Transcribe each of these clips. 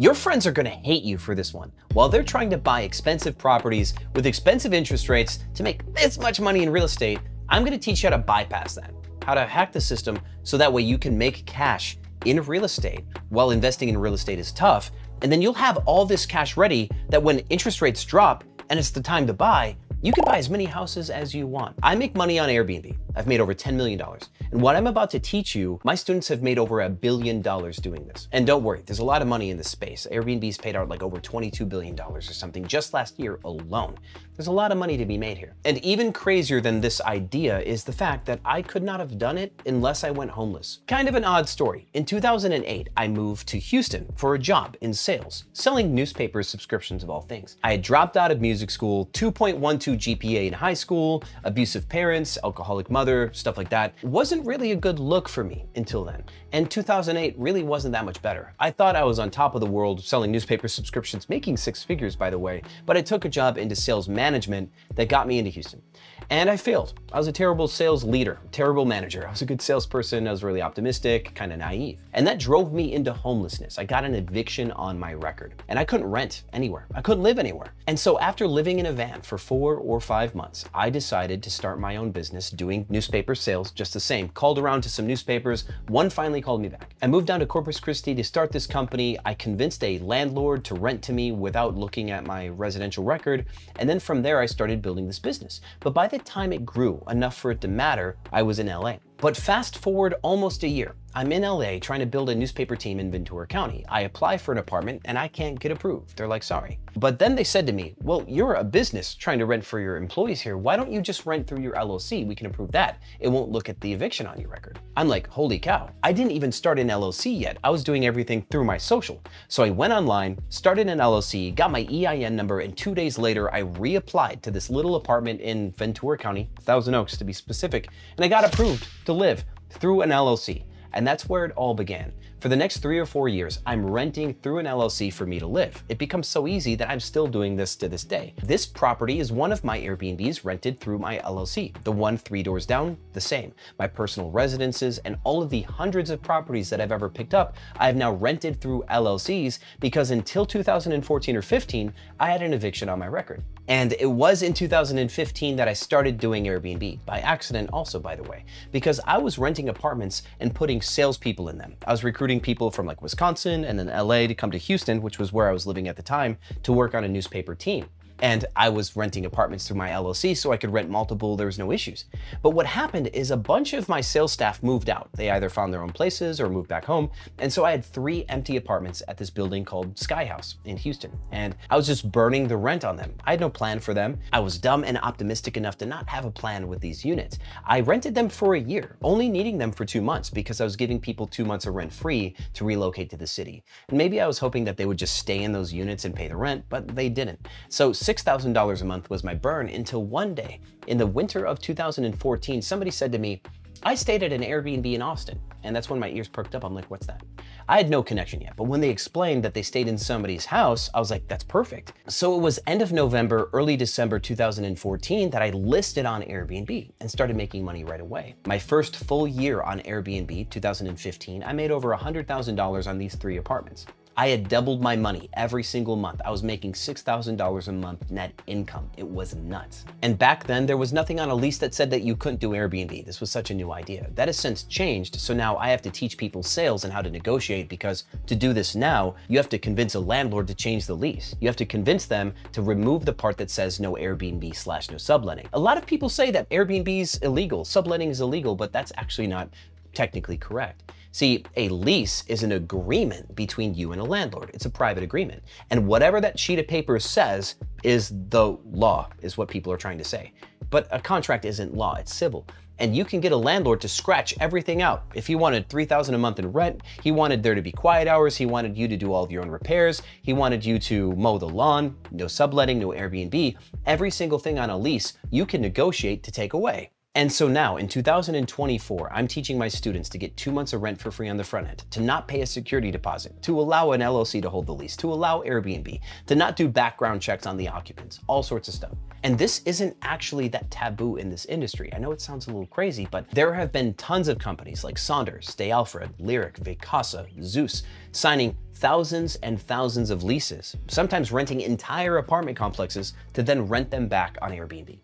Your friends are gonna hate you for this one. While they're trying to buy expensive properties with expensive interest rates to make this much money in real estate, I'm gonna teach you how to bypass that, how to hack the system so that way you can make cash in real estate while investing in real estate is tough. And then you'll have all this cash ready that when interest rates drop and it's the time to buy, you can buy as many houses as you want. I make money on Airbnb. I've made over $10 million. And what I'm about to teach you, my students have made over $1 billion doing this. And don't worry, there's a lot of money in this space. Airbnb's paid out like over $22 billion or something just last year alone. There's a lot of money to be made here. And even crazier than this idea is the fact that I could not have done it unless I went homeless. Kind of an odd story. In 2008, I moved to Houston for a job in sales, selling newspaper subscriptions of all things. I had dropped out of music school, 2.12 GPA in high school, abusive parents, alcoholic mother, stuff like that. Wasn't really a good look for me until then. And 2008 really wasn't that much better. I thought I was on top of the world selling newspaper subscriptions, making 6 figures by the way, but I took a job into sales management that got me into Houston. And I failed. I was a terrible sales leader, terrible manager. I was a good salesperson. I was really optimistic, kind of naive. And that drove me into homelessness. I got an eviction on my record and I couldn't rent anywhere. I couldn't live anywhere. And so after living in a van for 4 or 5 months, I decided to start my own business doing newspaper sales just the same. Called around to some newspapers. One finally called me back. I moved down to Corpus Christi to start this company. I convinced a landlord to rent to me without looking at my residential record. And then from there, I started building this business. But by the time it grew enough for it to matter, I was in LA. But fast forward almost a year, I'm in LA trying to build a newspaper team in Ventura County. I apply for an apartment and I can't get approved. They're like, sorry. But then they said to me, well, you're a business trying to rent for your employees here. Why don't you just rent through your LLC? We can approve that. It won't look at the eviction on your record. I'm like, holy cow. I didn't even start an LLC yet. I was doing everything through my social. So I went online, started an LLC, got my EIN number, and 2 days later, I reapplied to this little apartment in Ventura County, Thousand Oaks to be specific, and I got approved to live through an LLC. And that's where it all began. For the next 3 or 4 years, I'm renting through an LLC for me to live. It becomes so easy that I'm still doing this to this day. This property is one of my Airbnbs rented through my LLC. The one 3 doors down, the same. My personal residences and all of the hundreds of properties that I've ever picked up, I've now rented through LLCs because until 2014 or 15, I had an eviction on my record. And it was in 2015 that I started doing Airbnb, by accident also, by the way, because I was renting apartments and putting salespeople in them. I was recruiting people from like Wisconsin and then LA to come to Houston, which was where I was living at the time, to work on a newspaper team. And I was renting apartments through my LLC so I could rent multiple, there was no issues. But what happened is a bunch of my sales staff moved out. They either found their own places or moved back home. And so I had 3 empty apartments at this building called Sky House in Houston. And I was just burning the rent on them. I had no plan for them. I was dumb and optimistic enough to not have a plan with these units. I rented them for a year, only needing them for 2 months because I was giving people 2 months of rent free to relocate to the city. And maybe I was hoping that they would just stay in those units and pay the rent, but they didn't. So $6,000 a month was my burn until one day in the winter of 2014, somebody said to me, I stayed at an Airbnb in Austin. And that's when my ears perked up. I'm like, what's that? I had no connection yet, but when they explained that they stayed in somebody's house, I was like, that's perfect. So it was end of November, early December 2014 that I listed on Airbnb and started making money right away. My first full year on Airbnb, 2015, I made over $100,000 on these 3 apartments. I had doubled my money every single month. I was making $6,000 a month net income. It was nuts. And back then there was nothing on a lease that said that you couldn't do Airbnb. This was such a new idea. That has since changed. So now I have to teach people sales and how to negotiate, because to do this now, you have to convince a landlord to change the lease. You have to convince them to remove the part that says no Airbnb/no subletting. A lot of people say that Airbnb is illegal, subletting is illegal, but that's actually not technically correct. See, a lease is an agreement between you and a landlord. It's a private agreement. And whatever that sheet of paper says is the law, is what people are trying to say. But a contract isn't law, it's civil. And you can get a landlord to scratch everything out. If he wanted $3,000 a month in rent, he wanted there to be quiet hours, he wanted you to do all of your own repairs, he wanted you to mow the lawn, no subletting, no Airbnb. Every single thing on a lease, you can negotiate to take away. And so now in 2024, I'm teaching my students to get 2 months of rent for free on the front end, to not pay a security deposit, to allow an LLC to hold the lease, to allow Airbnb, to not do background checks on the occupants, all sorts of stuff. And this isn't actually that taboo in this industry. I know it sounds a little crazy, but there have been tons of companies like Saunders, Stay Alfred, Lyric, Vacasa, Zeus, signing thousands and thousands of leases, sometimes renting entire apartment complexes to then rent them back on Airbnb.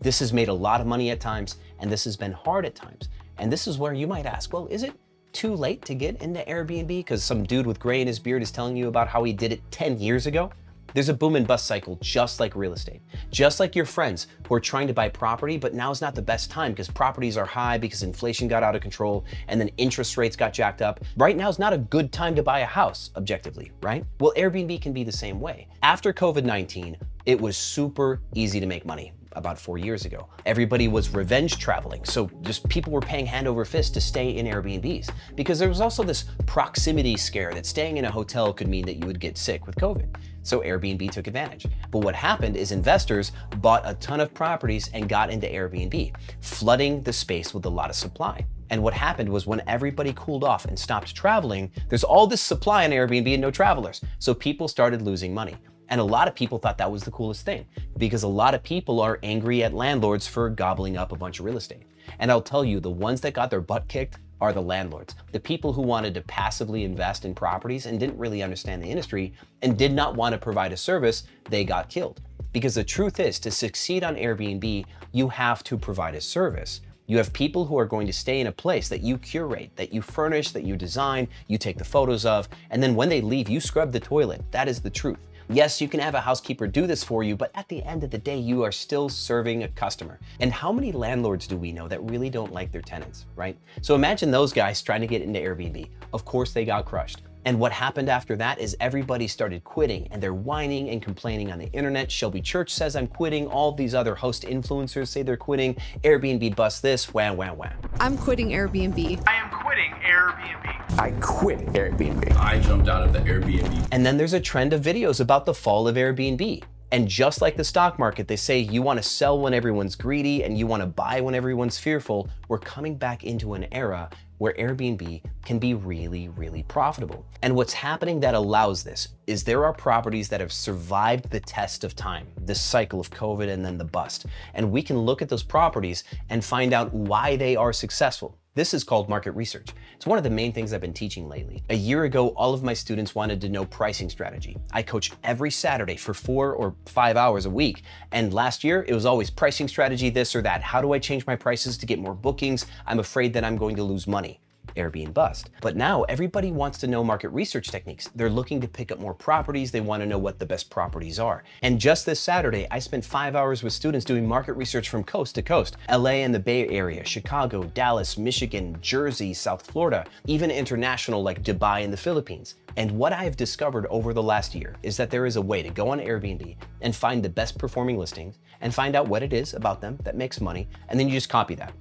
This has made a lot of money at times, and this has been hard at times. And this is where you might ask, well, is it too late to get into Airbnb because some dude with gray in his beard is telling you about how he did it 10 years ago? There's a boom and bust cycle just like real estate. Just like your friends who are trying to buy property, but now's not the best time because properties are high because inflation got out of control and then interest rates got jacked up. Right now is not a good time to buy a house, objectively, right? Well, Airbnb can be the same way. After COVID-19, it was super easy to make money. About 4 years ago. Everybody was revenge traveling, so just people were paying hand over fist to stay in Airbnbs because there was also this proximity scare that staying in a hotel could mean that you would get sick with COVID. So Airbnb took advantage. But what happened is investors bought a ton of properties and got into Airbnb, flooding the space with a lot of supply. And what happened was when everybody cooled off and stopped traveling, there's all this supply on Airbnb and no travelers. So people started losing money. And a lot of people thought that was the coolest thing because a lot of people are angry at landlords for gobbling up a bunch of real estate. And I'll tell you, the ones that got their butt kicked are the landlords. The people who wanted to passively invest in properties and didn't really understand the industry and did not want to provide a service, they got killed. Because the truth is, to succeed on Airbnb, you have to provide a service. You have people who are going to stay in a place that you curate, that you furnish, that you design, you take the photos of, and then when they leave, you scrub the toilet. That is the truth. Yes, you can have a housekeeper do this for you, but at the end of the day, you are still serving a customer. And how many landlords do we know that really don't like their tenants, right? So imagine those guys trying to get into Airbnb. Of course, they got crushed. And what happened after that is everybody started quitting and they're whining and complaining on the internet. Shelby Church says I'm quitting. All these other host influencers say they're quitting. Airbnb bust this, wham, wham, wham. I'm quitting Airbnb. I am quitting Airbnb. I quit Airbnb. I jumped out of the Airbnb. And then there's a trend of videos about the fall of Airbnb. And just like the stock market, they say you want to sell when everyone's greedy and you want to buy when everyone's fearful. We're coming back into an era where Airbnb can be really, really profitable. And what's happening that allows this is there are properties that have survived the test of time, this cycle of COVID and then the bust. And we can look at those properties and find out why they are successful. This is called market research. It's one of the main things I've been teaching lately. A year ago, all of my students wanted to know pricing strategy. I coach every Saturday for 4 or 5 hours a week. And last year, it was always pricing strategy, this or that. How do I change my prices to get more bookings? I'm afraid that I'm going to lose money. Airbnb bust. But now everybody wants to know market research techniques. They're looking to pick up more properties. They want to know what the best properties are. And just this Saturday, I spent 5 hours with students doing market research from coast to coast. LA and the Bay Area, Chicago, Dallas, Michigan, Jersey, South Florida, even international like Dubai and the Philippines. And what I've discovered over the last year is that there is a way to go on Airbnb and find the best performing listings and find out what it is about them that makes money, and then you just copy that.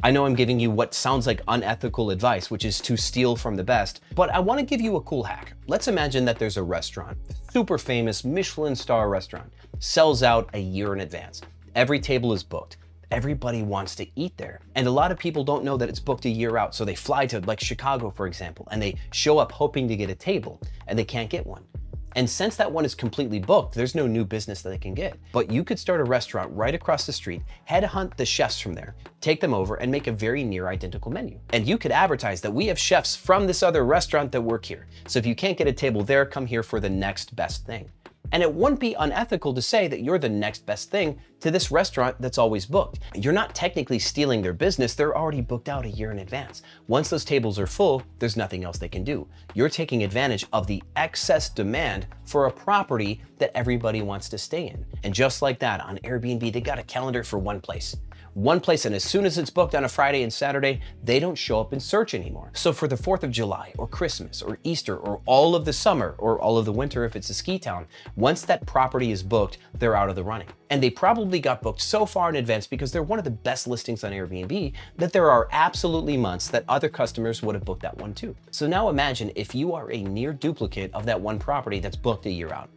I know I'm giving you what sounds like unethical advice, which is to steal from the best, but I want to give you a cool hack. Let's imagine that there's a restaurant, super famous Michelin star restaurant, sells out a year in advance. Every table is booked. Everybody wants to eat there. And a lot of people don't know that it's booked a year out. So they fly to like Chicago, for example, and they show up hoping to get a table and they can't get one. And since that one is completely booked, there's no new business that they can get. But you could start a restaurant right across the street, headhunt the chefs from there, take them over and make a very near identical menu. And you could advertise that we have chefs from this other restaurant that work here. So if you can't get a table there, come here for the next best thing. And it wouldn't be unethical to say that you're the next best thing to this restaurant that's always booked. You're not technically stealing their business, they're already booked out a year in advance. Once those tables are full, there's nothing else they can do. You're taking advantage of the excess demand for a property that everybody wants to stay in. And just like that, on Airbnb, they got a calendar for one place. And as soon as it's booked on a Friday and Saturday, they don't show up in search anymore. So for the 4th of July or Christmas or Easter or all of the summer or all of the winter if it's a ski town, once that property is booked, they're out of the running. And they probably got booked so far in advance because they're one of the best listings on Airbnb that there are absolutely months that other customers would have booked that one too. So now imagine if you are a near duplicate of that one property that's booked a year out.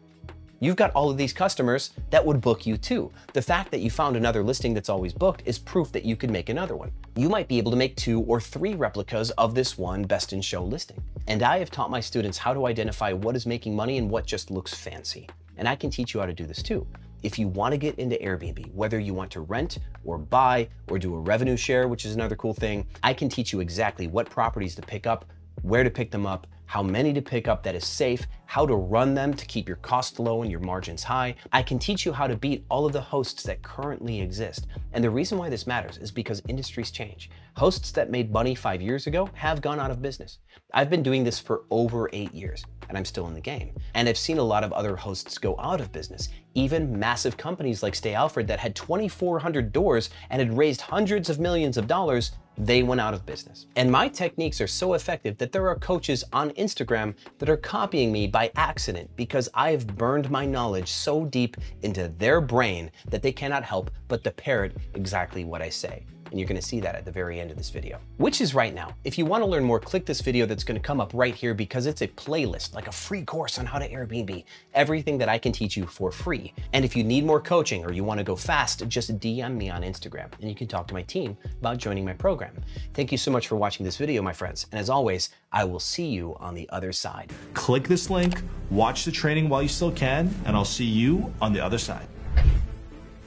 you've got all of these customers that would book you too. The fact that you found another listing that's always booked is proof that you could make another one. You might be able to make 2 or 3 replicas of this one best in show listing. And I have taught my students how to identify what is making money and what just looks fancy. And I can teach you how to do this too. If you want to get into Airbnb, whether you want to rent or buy or do a revenue share, which is another cool thing, I can teach you exactly what properties to pick up, where to pick them up, how many to pick up that is safe, how to run them to keep your costs low and your margins high. I can teach you how to beat all of the hosts that currently exist. And the reason why this matters is because industries change. Hosts that made money 5 years ago have gone out of business. I've been doing this for over 8 years and I'm still in the game. And I've seen a lot of other hosts go out of business. Even massive companies like Stay Alfred that had 2,400 doors and had raised hundreds of millions of dollars, they went out of business. And my techniques are so effective that there are coaches on Instagram that are copying me by accident because I've burned my knowledge so deep into their brain that they cannot help but to parrot exactly what I say. And you're gonna see that at the very end of this video, which is right now. If you wanna learn more, click this video that's gonna come up right here because it's a playlist, like a free course on how to Airbnb, everything that I can teach you for free. And if you need more coaching or you wanna go fast, just DM me on Instagram and you can talk to my team about joining my program. Thank you so much for watching this video, my friends. And as always, I will see you on the other side. Click this link, watch the training while you still can, and I'll see you on the other side.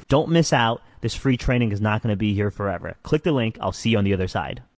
Don't miss out. This free training is not going to be here forever. Click the link. I'll see you on the other side.